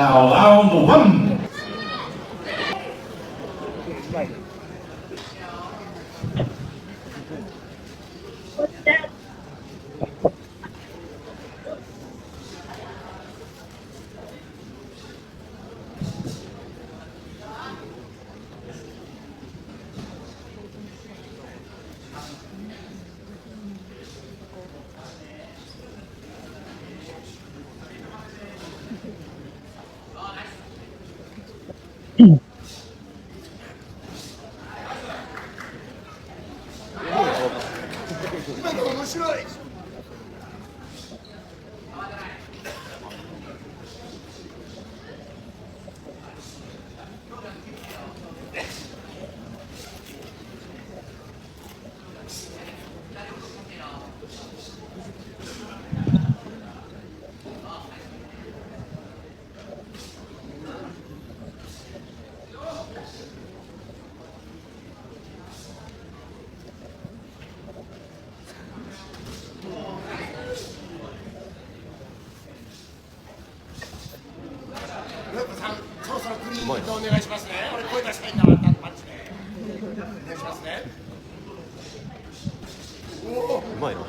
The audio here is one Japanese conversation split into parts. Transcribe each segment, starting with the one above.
Now round one.お願いしますね。俺声出したいんだからマッチで。お願いしますね。うまいな。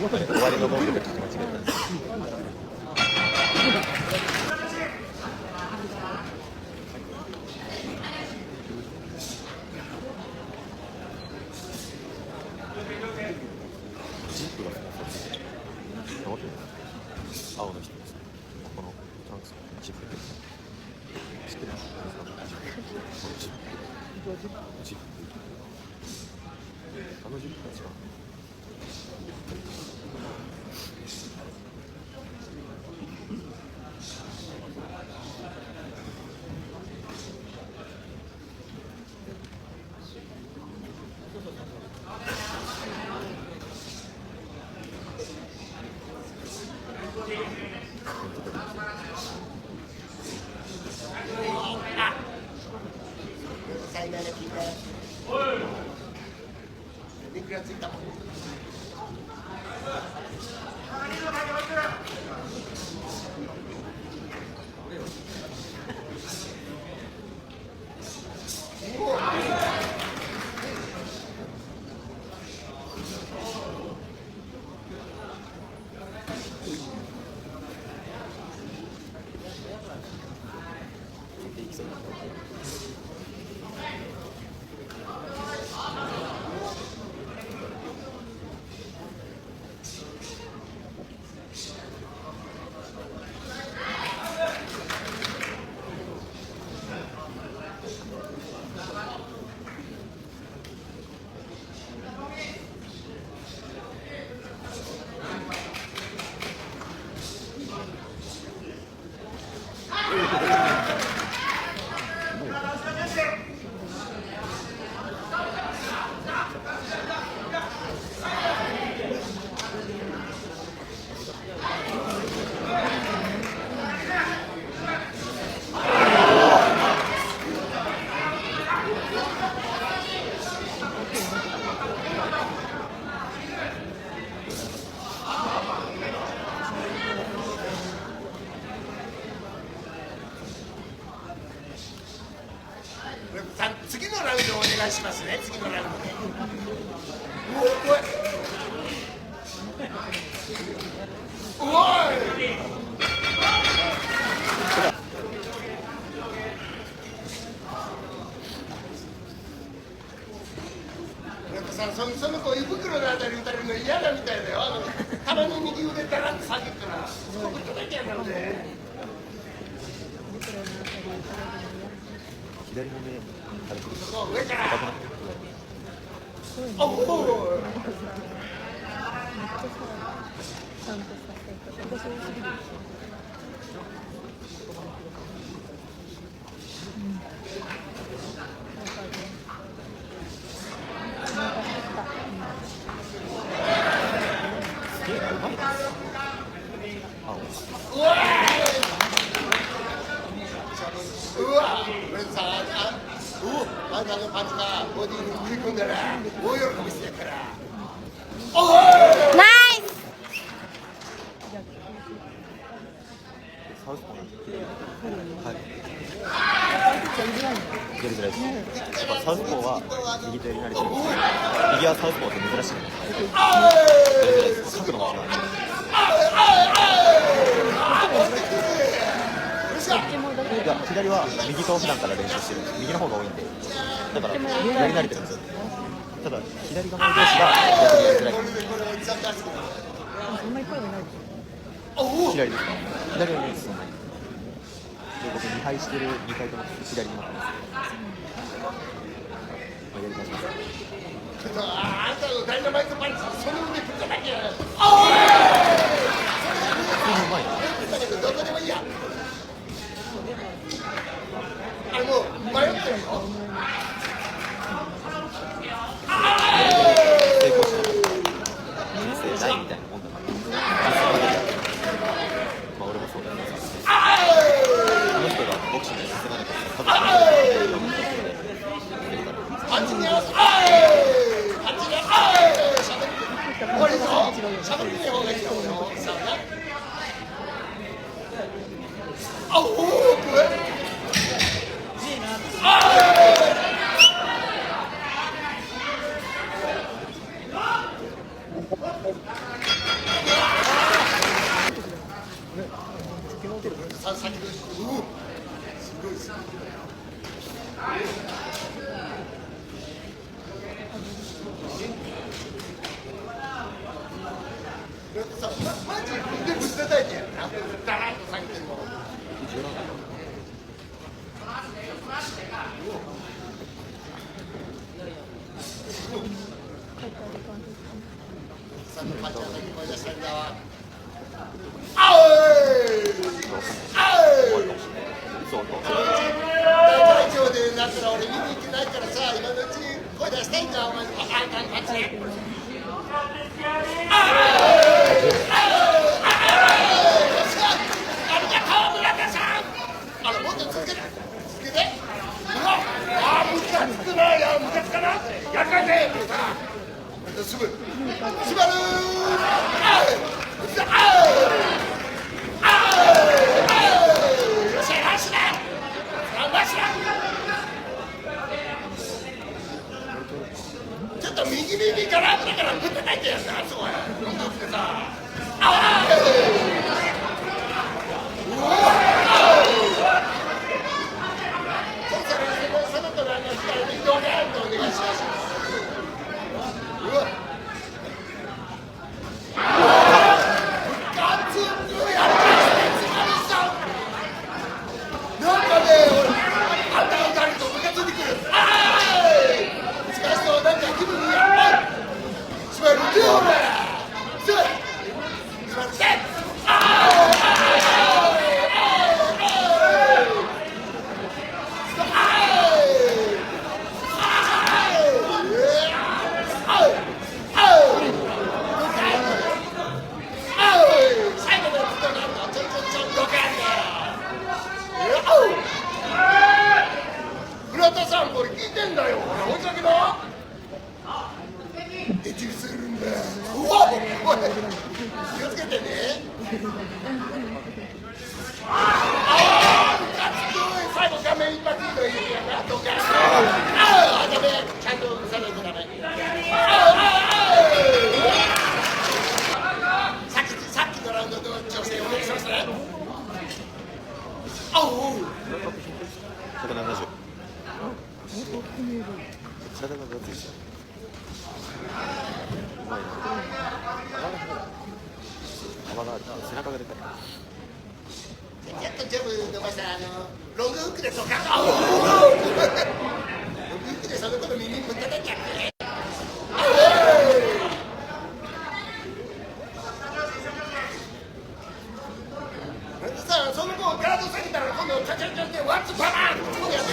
終わりのモードで書き間違えた。ジップが青の人です。このトランクスのジップです。知ってる？ジップ。あのジップたちは。リンクがついた。次のラウンドお願いしますね。次のラウンドで。おい。その子胃袋のあたり打たれるの嫌だみたいだよ。たまに右腕だらって下げたらすごく叩きやがるで。左の目軽くそう上から高くなってる。おおちゃんとさせて私もすぎるでしょ。すげえな、うまいな。あ、うわ俺さあんたのパンチがボディに食い込んだら大喜びしてやからおいナイス。サウスポーなんではい。やりづらいの。やりづらいです。やっぱサウスポーは右とやり慣れてるんですけど、右はサウスポーって珍しいんです。やりづらいです。角度も違うんで。いや、左は右と普段から練習してるんで、右の方が多いんで、だからやり慣れてるんですよ。ただ、左側の同士が逆にやりづらい。そんなに声がないでし左ですか？左はないです。で、僕2敗してる2回とも左になってます。やり直します。あんたのダイナマイトパンチその腕ぶっただけやうまいな。だけどどこでもいいやあれもう迷ってるよ成功した人生ないみたいなもんだから。まあ俺もそうだよね。この人がボクシングに進まなかったら多分パンチに合わせパンチに合わせしゃべる終わりぞしゃべってない方がいいよさあなあおおさ先のすごいすごいさマジでぶち叩いてやるなダラッと下げてるのさっきパンチの先に声出したんだわあおいそう大丈夫でなったら俺見に行ってないからさ今のうちに声出したいんだお前パンチもっと続けてうわあムカつくなやムカつかなやりかいてすぐしばるよっしゃ走れ走れちょっと右からだからぶってないってやつだそこ飲んできてさその子の光に動画とお願いしますうわガツンとやってつまりさなんかねあんたが誰とムカついてくるしかしそうなんか気分いいやしまるてよ俺しまるて村田さんこれ聞いてんだよ追いかけなエチルするんだうわおい気をつけてね最後画面一発のいいやなどうかダメちゃんとさないとダメ先前に幅がある背中がでかい。やっとジャブ伸ばしたらロングフックでドカンロングフックでその子の耳ぶったたきゃってさあその子ガード下げたら今度チャチャチャってワッツパワーってことやね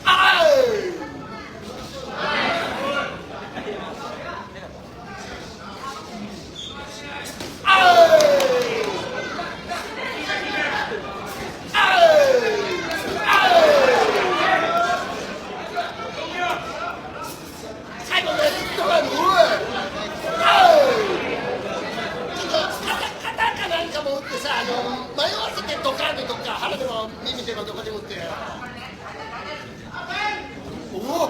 あー迷わせてドカーンとか腹でも耳でもどこでもっておお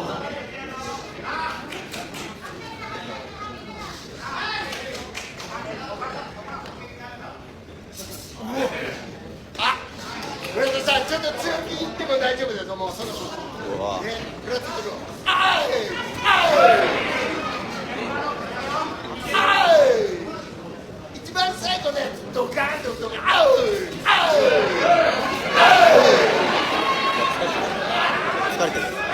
あ村田さんちょっと強気言っても大丈夫だと思うそろそろねふらついてくるあーいあーい一番最後のやつドカーンとドカーンあうあう疲れてる。あ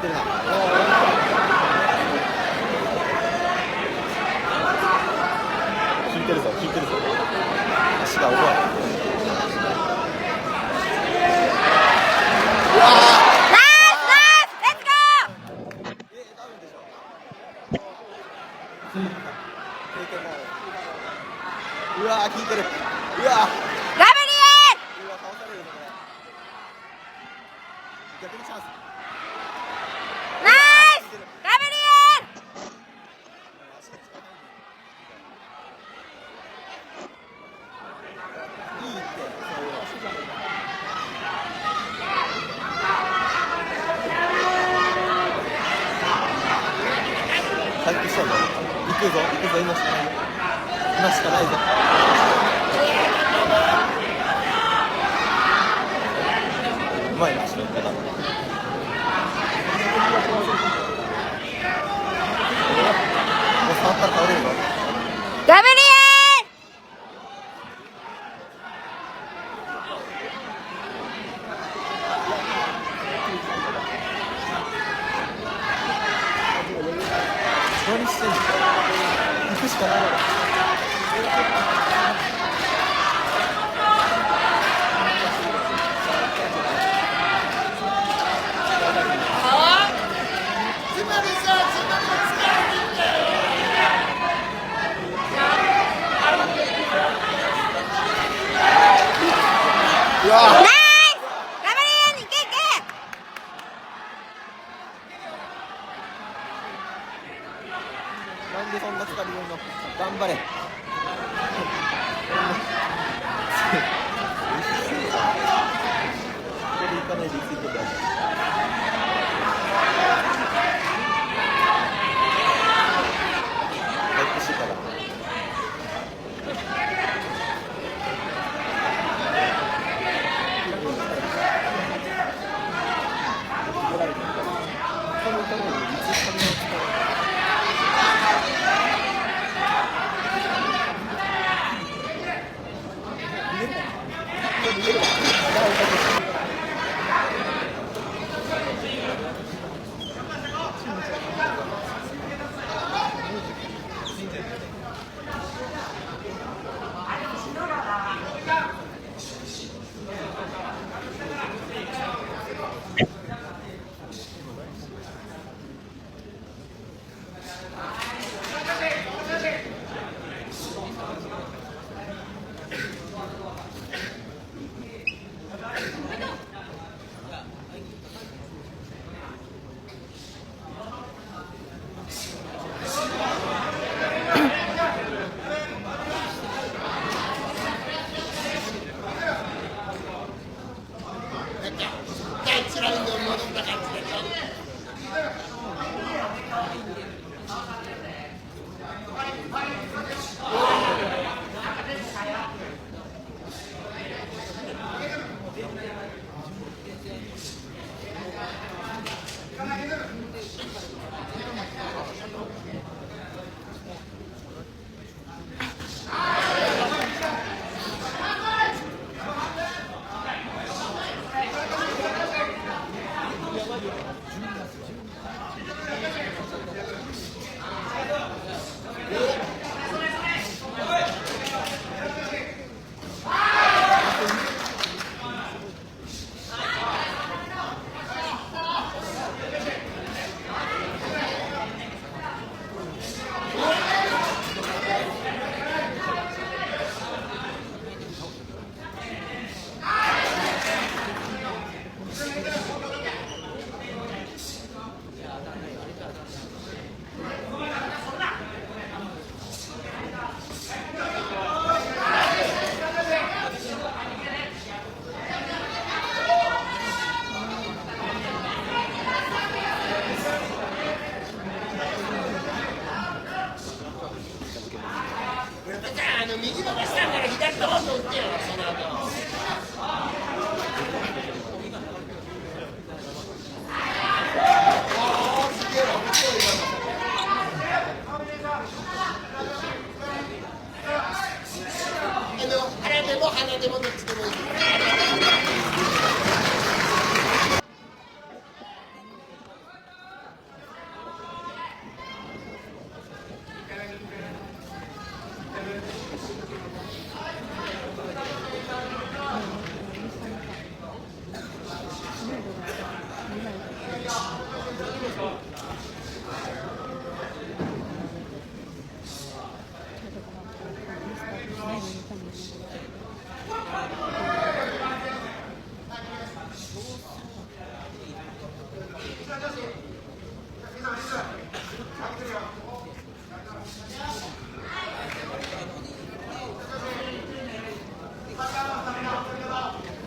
てるな。引いてるぞ、引いてるぞ。足が重い。うわナイスナイスレッツゴー。ダウンでしょ。経験もある。うわー、効いてる。うわー、ガブリうわ、倒されるぞこれ。逆にチャンス。エルナイスガブリいいって、そういうの。回復したんだ。行くぞ、行くぞ、今しかないよ。今しかないぞ。うまいな、しろってた。もう触ったら倒れるぞ。ガブリ何してんの？行くしかないだろ。うわナイスガブリエルいけいけ。なんでそんな疲れるの？頑張れ。ここで行かないでついてください。回復してから。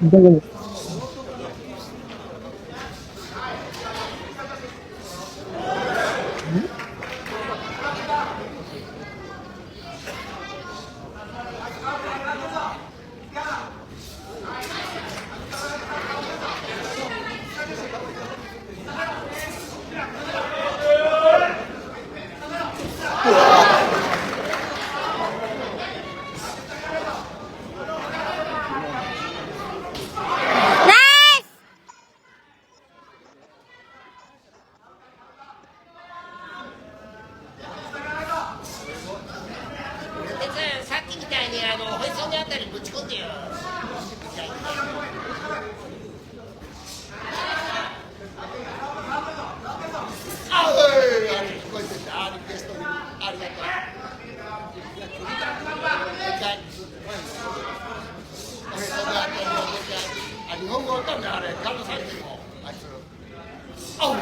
大丈夫です。さっきみたいにホイソンのあたりぶち込んでよ。あ、おい、あれ聞こえてた。リクエストありがとう。ホイソンのあたりの日本語わかんないあれ。ガンドされてるもんあいつ。あう。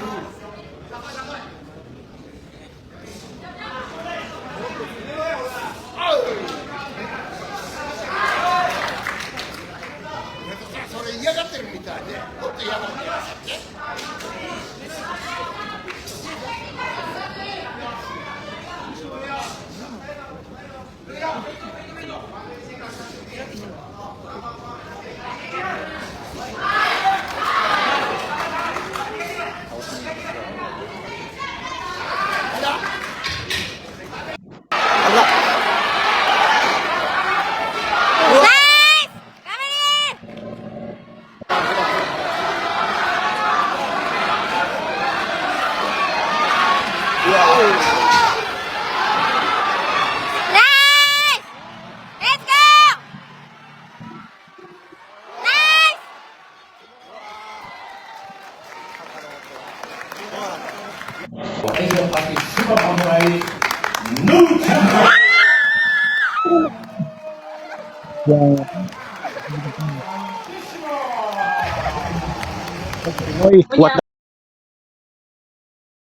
それ嫌がってるみたいで、もっと嫌がってるさっき。Asia Pacific Super Samurai New Champion. いやすごい。終わった。